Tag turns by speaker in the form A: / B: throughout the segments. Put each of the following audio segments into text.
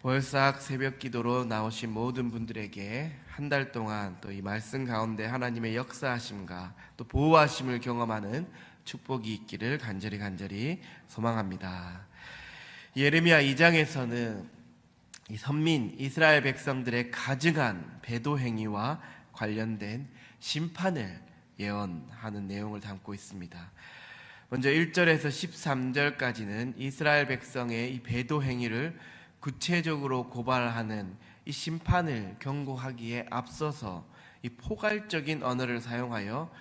A: 월삭 새벽 기도로 나오신 모든 분들에게 한 달 동안 또 이 말씀 가운데 하나님의 역사하심과 또 보호하심을 경험하는 축복이 있기를 간절히 소망합니다. 예레미야 2장에서는 이 선민 이스라엘 백성들의 가증한 배도 행위와 관련된 심판을 예언하는 내용을 담고 있습니다. 먼저 1절에서 13절까지는 이스라엘 백성의 이 배도 행위를 구체적으로 고발하는 이 심판을 경고하기에 앞서서 이 포괄적인 언어를 사용하여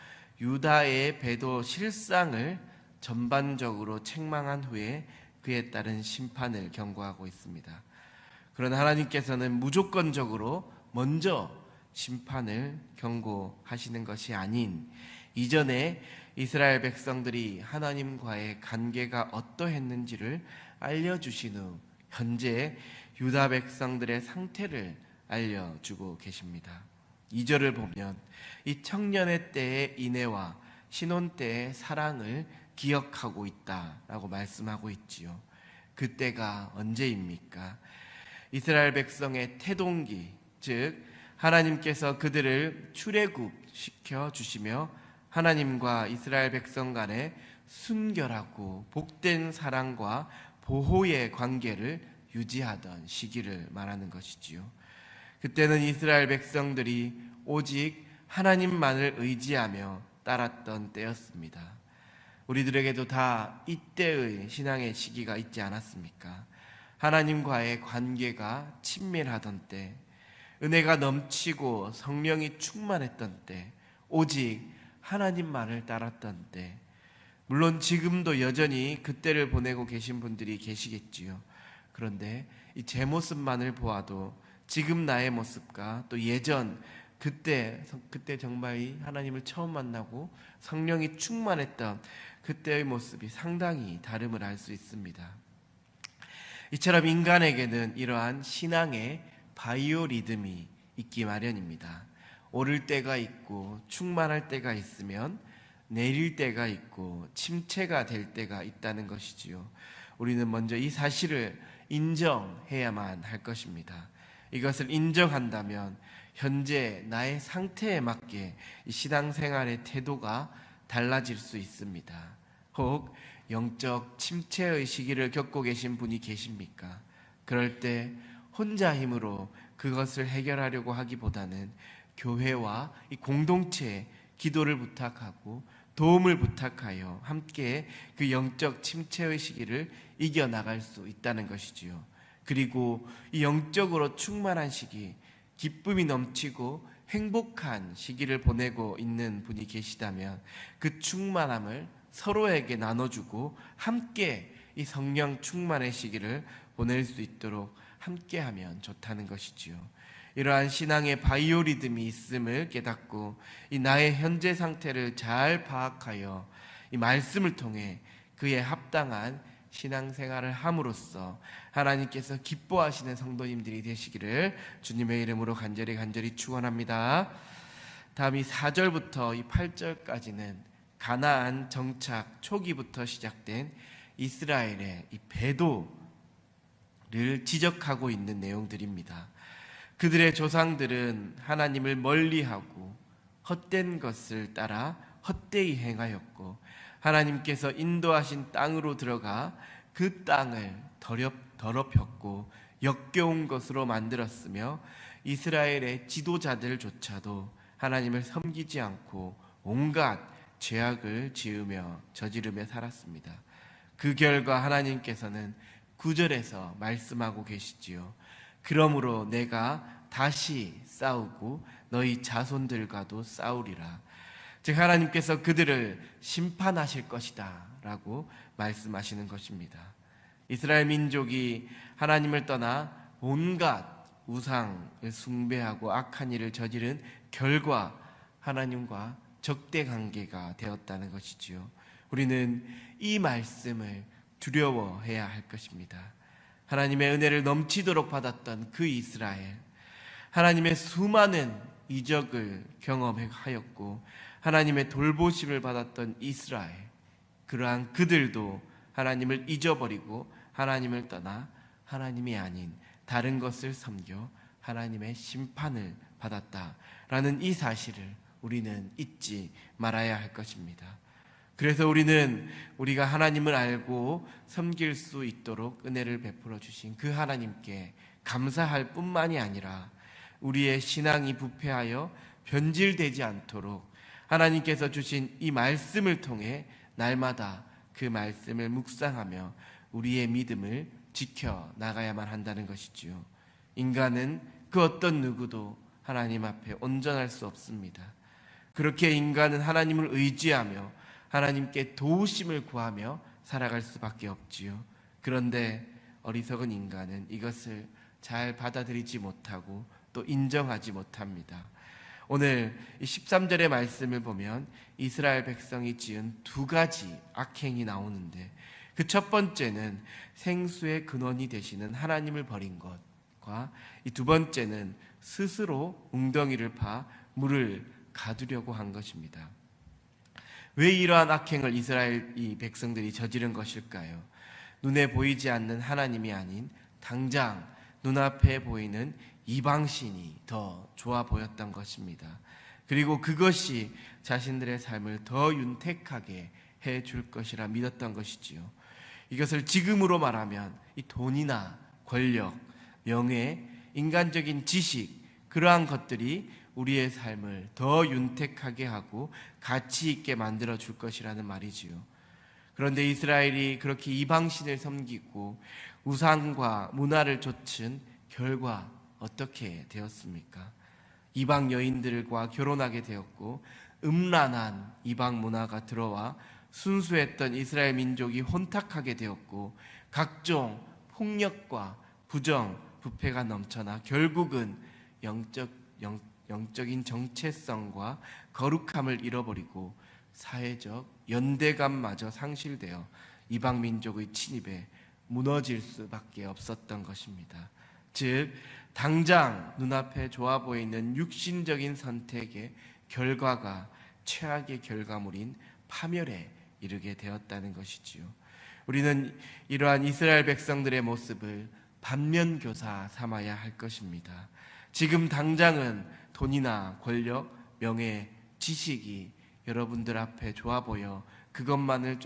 A: 유다의 배도 실상을 전반적으로 책망한 후에 그에 따른 심판을 경고하고 있습니다. 그러나 하나님께서는 무조건적으로 먼저 심판을 경고하시는 것이 아닌 이전에 이스라엘 백성들이 하나님과의 관계가 어떠했는지를 알려주신 후 현재 유다 백성들의 상태를 알려주고 계십니다. 2절을 보면 이 청년의 때의 인애와 신혼 때의 사랑을 기억하고 있다라고 말씀하고 있지요. 그때가 언제입니까? 이스라엘 백성의 태동기, 즉 하나님께서 그들을 출애굽시켜 주시며 하나님과 이스라엘 백성 간의 순결하고 복된 사랑과 보호의 관계를 유지하던 시기를 말하는 것이지요. 그때는 이스라엘 백성들이 오직 하나님만을 의지하며 따랐던 때였습니다. 우리들에게도 다 이때의 신앙의 시기가 있지 않았습니까? 하나님과의 관계가 친밀하던 때, 은혜가 넘치고 성령이 충만했던 때, 오직 하나님만을 따랐던 때, 물론 지금도 여전히 그때를 보내고 계신 분들이 계시겠지요. 그런데 이 제 모습만을 보아도 지금 나의 모습과 또 예전 그때 정말 하나님을 처음 만나고 성령이 충만했던 그때의 모습이 상당히 다름을 알 수 있습니다. 이처럼 인간에게는 이러한 신앙의 바이오리듬이 있기 마련입니다. 오를 때가 있고 충만할 때가 있으면 내릴 때가 있고 침체가 될 때가 있다는 것이지요. 우리는 먼저 이 사실을 인정해야만 할 것입니다. 이것을 인정한다면 현재 나의 상태에 맞게 이 신앙생활의 태도가 달라질 수 있습니다. 혹 영적 침체의 시기를 겪고 계신 분이 계십니까? 그럴 때 혼자 힘으로 그것을 해결하려고 하기보다는 교회와 이 공동체에 기도를 부탁하고 도움을 부탁하여 함께 그 영적 침체의 시기를 이겨나갈 수 있다는 것이지요. 그리고 이 영적으로 충만한 시기, 기쁨이 넘치고 행복한 시기를 보내고 있는 분이 계시다면 그 충만함을 서로에게 나눠주고 함께 이 성령 충만의 시기를 보낼 수 있도록 함께하면 좋다는 것이지요. 이러한 신앙의 바이오리듬이 있음을 깨닫고 이 나의 현재 상태를 잘 파악하여 이 말씀을 통해 그에 합당한 신앙생활을 함으로써 하나님께서 기뻐하시는 성도님들이 되시기를 주님의 이름으로 간절히 축원합니다. 다음 이 4절부터 이 8절까지는 가나안 정착 초기부터 시작된 이스라엘의 이 배도를 지적하고 있는 내용들입니다. 그들의 조상들은 하나님을 멀리하고 헛된 것을 따라 헛되이 행하였고 하나님께서 인도하신 땅으로 들어가 그 땅을 더럽혔고 역겨운 것으로 만들었으며 이스라엘의 지도자들조차도 하나님을 섬기지 않고 온갖 죄악을 저지르며 살았습니다. 그 결과 하나님께서는 9절에서 말씀하고 계시지요. 그러므로 내가 다시 싸우고 너희 자손들과도 싸우리라. 즉 하나님께서 그들을 심판하실 것이다 라고 말씀하시는 것입니다. 이스라엘 민족이 하나님을 떠나 온갖 우상을 숭배하고 악한 일을 저지른 결과 하나님과 적대 관계가 되었다는 것이지요. 우리는 이 말씀을 두려워해야 할 것입니다. 하나님의 은혜를 넘치도록 받았던 그 이스라엘, 하나님의 수많은 이적을 경험하였고 하나님의 돌보심을 받았던 이스라엘, 그러한 그들도 하나님을 잊어버리고 하나님을 떠나 하나님이 아닌 다른 것을 섬겨 하나님의 심판을 받았다라는 이 사실을 우리는 잊지 말아야 할 것입니다. 그래서 우리가 하나님을 알고 섬길 수 있도록 은혜를 베풀어 주신 그 하나님께 감사할 뿐만이 아니라 우리의 신앙이 부패하여 변질되지 않도록 하나님께서 주신 이 말씀을 통해 날마다 그 말씀을 묵상하며 우리의 믿음을 지켜 나가야만 한다는 것이지요. 인간은 그 어떤 누구도 하나님 앞에 온전할 수 없습니다. 그렇게 인간은 하나님을 의지하며 하나님께 도우심을 구하며 살아갈 수밖에 없지요. 그런데 어리석은 인간은 이것을 잘 받아들이지 못하고 또 인정하지 못합니다. 오늘 13절의 말씀을 보면 이스라엘 백성이 지은 두 가지 악행이 나오는데 그 첫 번째는 생수의 근원이 되시는 하나님을 버린 것과 이 두 번째는 스스로 웅덩이를 파 물을 가두려고 한 것입니다. 왜 이러한 악행을 이스라엘 이 백성들이 저지른 것일까요? 눈에 보이지 않는 하나님이 아닌 당장 눈앞에 보이는 이방신이 더 좋아 보였던 것입니다. 그리고 그것이 자신들의 삶을 더 윤택하게 해줄 것이라 믿었던 것이지요. 이것을 지금으로 말하면 이 돈이나 권력, 명예, 인간적인 지식, 그러한 것들이 우리의 삶을 더 윤택하게 하고 가치 있게 만들어 줄 것이라는 말이지요. 그런데 이스라엘이 그렇게 이방신을 섬기고 우상과 문화를 좇은 결과 어떻게 되었습니까? 이방 여인들과 결혼하게 되었고 음란한 이방 문화가 들어와 순수했던 이스라엘 민족이 혼탁하게 되었고 각종 폭력과 부정, 부패가 넘쳐나 결국은 영적인 정체성과 거룩함을 잃어버리고 사회적 연대감마저 상실되어 이방 민족의 침입에 무너질 수밖에 없었던 것입니다. 즉 당장 눈앞에 좋아 보이는 육신적인 선택의 결과가 최악의 결과물인 파멸에 이르게 되었다는 것이지요. 우리는 이러한 이스라엘 백성들의 모습을 반면교사 삼아야 할 것입니다. 지금 당장은 돈이나 권력, 명예, 지식이 여러분들 앞에 좋아 보여 그것만을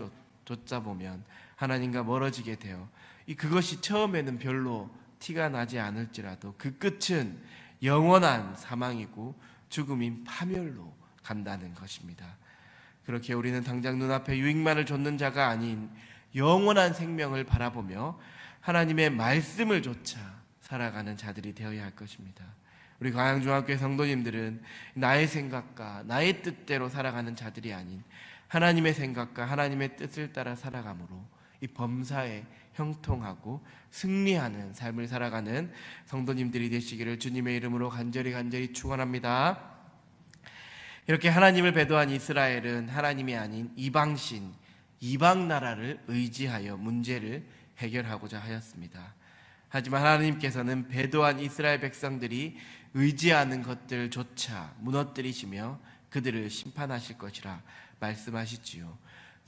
A: 쫓아 보면 하나님과 멀어지게 되어 그것이 처음에는 별로 티가 나지 않을지라도 그 끝은 영원한 사망이고 죽음인 파멸로 간다는 것입니다. 그렇게 우리는 당장 눈앞에 유익만을 좇는 자가 아닌 영원한 생명을 바라보며 하나님의 말씀을 좇아 살아가는 자들이 되어야 할 것입니다. 우리 가양중학교의 성도님들은 나의 생각과 나의 뜻대로 살아가는 자들이 아닌 하나님의 생각과 하나님의 뜻을 따라 살아감으로 이 범사에 형통하고 승리하는 삶을 살아가는 성도님들이 되시기를 주님의 이름으로 간절히 축원합니다. 이렇게 하나님을 배도한 이스라엘은 하나님이 아닌 이방신, 이방 나라를 의지하여 문제를 해결하고자 하였습니다. 하지만 하나님께서는 배도한 이스라엘 백성들이 의지하는 것들조차 무너뜨리시며 그들을 심판하실 것이라 말씀하시지요.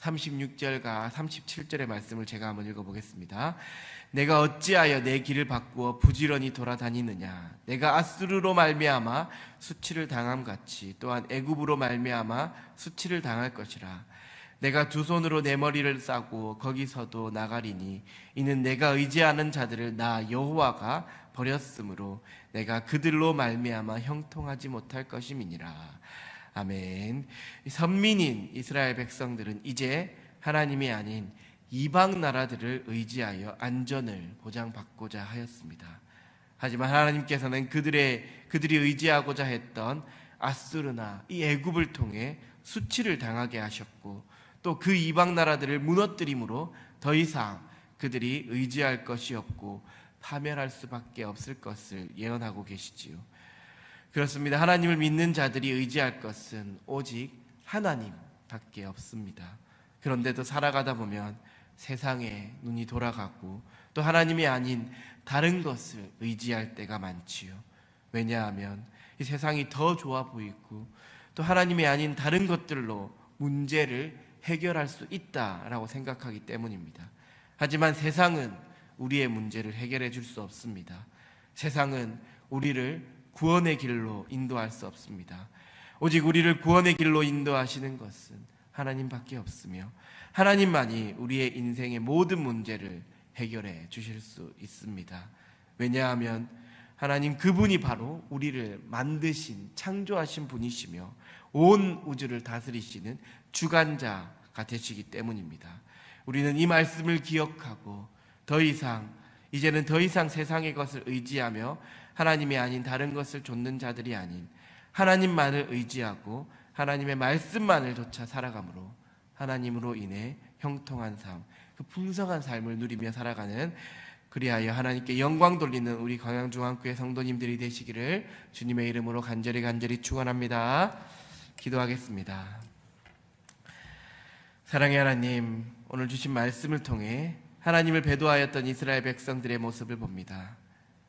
A: 36절과 37절의 말씀을 제가 한번 읽어보겠습니다. 내가 어찌하여 내 길을 바꾸어 부지런히 돌아다니느냐? 내가 아수르로 말미암아 수치를 당함같이 또한 애굽으로 말미암아 수치를 당할 것이라. 내가 두 손으로 내 머리를 싸고 거기서도 나가리니 이는 내가 의지하는 자들을 나 여호와가 버렸으므로 내가 그들로 말미암아 형통하지 못할 것임이니라. 아멘. 선민인 이스라엘 백성들은 이제 하나님이 아닌 이방 나라들을 의지하여 안전을 보장받고자 하였습니다. 하지만 하나님께서는 그들이 의지하고자 했던 아수르나 이 애굽을 통해 수치를 당하게 하셨고 또 그 이방 나라들을 무너뜨림으로 더 이상 그들이 의지할 것이 없고 파멸할 수밖에 없을 것을 예언하고 계시지요. 그렇습니다. 하나님을 믿는 자들이 의지할 것은 오직 하나님밖에 없습니다. 그런데도 살아가다 보면 세상에 눈이 돌아가고 또 하나님이 아닌 다른 것을 의지할 때가 많지요. 왜냐하면 이 세상이 더 좋아 보이고 또 하나님이 아닌 다른 것들로 문제를 해결할 수 있다라고 생각하기 때문입니다. 하지만 세상은 우리의 문제를 해결해 줄 수 없습니다. 세상은 우리를 구원의 길로 인도할 수 없습니다. 오직 우리를 구원의 길로 인도하시는 것은 하나님밖에 없으며 하나님만이 우리의 인생의 모든 문제를 해결해 주실 수 있습니다. 왜냐하면 하나님 그분이 바로 우리를 만드신 창조하신 분이시며 온 우주를 다스리시는 주관자가 되시기 때문입니다. 우리는 이 말씀을 기억하고 이제는 더 이상 세상의 것을 의지하며 하나님이 아닌 다른 것을 좇는 자들이 아닌 하나님만을 의지하고 하나님의 말씀만을 좇아 살아가므로 하나님으로 인해 형통한 삶, 그 풍성한 삶을 누리며 살아가는, 그리하여 하나님께 영광 돌리는 우리 광양중앙교회 성도님들이 되시기를 주님의 이름으로 간절히 축원합니다. 기도하겠습니다. 사랑의 하나님, 오늘 주신 말씀을 통해 하나님을 배도하였던 이스라엘 백성들의 모습을 봅니다.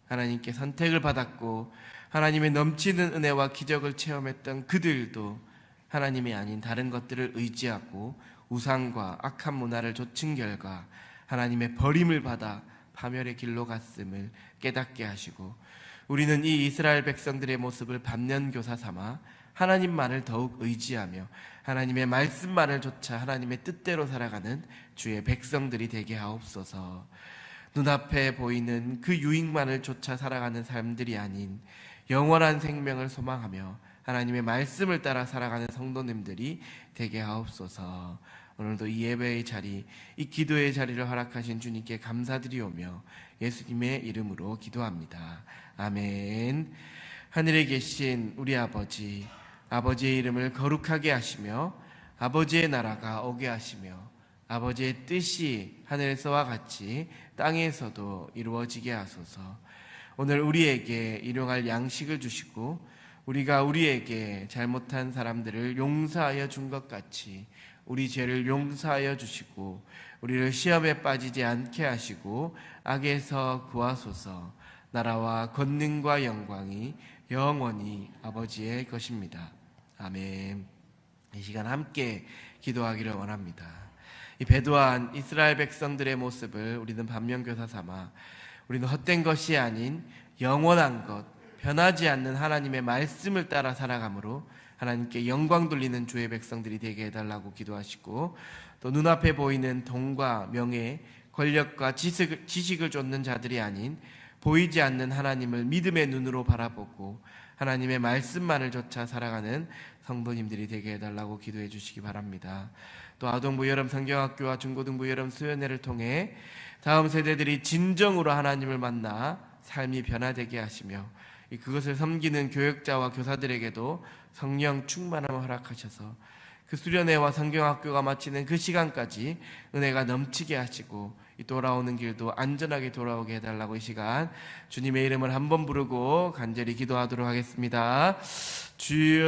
A: 하나님께 선택을 받았고 하나님의 넘치는 은혜와 기적을 체험했던 그들도 하나님이 아닌 다른 것들을 의지하고 우상과 악한 문화를 좇은 결과 하나님의 버림을 받아 파멸의 길로 갔음을 깨닫게 하시고, 우리는 이 이스라엘 백성들의 모습을 반면교사 삼아 하나님만을 더욱 의지하며 하나님의 말씀만을 좇아 하나님의 뜻대로 살아가는 주의 백성들이 되게 하옵소서. 눈앞에 보이는 그 유익만을 쫓아 살아가는 삶들이 아닌 영원한 생명을 소망하며 하나님의 말씀을 따라 살아가는 성도님들이 되게 하옵소서. 오늘도 이 예배의 자리, 이 기도의 자리를 허락하신 주님께 감사드리오며 예수님의 이름으로 기도합니다. 아멘. 하늘에 계신 우리 아버지, 아버지의 이름을 거룩하게 하시며 아버지의 나라가 오게 하시며 아버지의 뜻이 하늘에서와 같이 땅에서도 이루어지게 하소서. 오늘 우리에게 일용할 양식을 주시고 우리가 우리에게 잘못한 사람들을 용서하여 준 것 같이 우리 죄를 용서하여 주시고 우리를 시험에 빠지지 않게 하시고 악에서 구하소서. 나라와 권능과 영광이 영원히 아버지의 것입니다. 아멘. 이 시간 함께 기도하기를 원합니다. 이 배도한 이스라엘 백성들의 모습을 우리는 반면교사 삼아 우리는 헛된 것이 아닌 영원한 것, 변하지 않는 하나님의 말씀을 따라 살아가므로 하나님께 영광 돌리는 주의 백성들이 되게 해달라고 기도하시고, 또 눈앞에 보이는 돈과 명예, 권력과 지식을 쫓는 자들이 아닌 보이지 않는 하나님을 믿음의 눈으로 바라보고 하나님의 말씀만을 좇아 살아가는 성도님들이 되게 해달라고 기도해 주시기 바랍니다. 또 아동부 여름 성경학교와 중고등부 여름 수련회를 통해 다음 세대들이 진정으로 하나님을 만나 삶이 변화되게 하시며 그것을 섬기는 교역자와 교사들에게도 성령 충만함을 허락하셔서 그 수련회와 성경학교가 마치는 그 시간까지 은혜가 넘치게 하시고 이 돌아오는 길도 안전하게 돌아오게 해달라고 이 시간 주님의 이름을 한번 부르고 간절히 기도하도록 하겠습니다. 주여.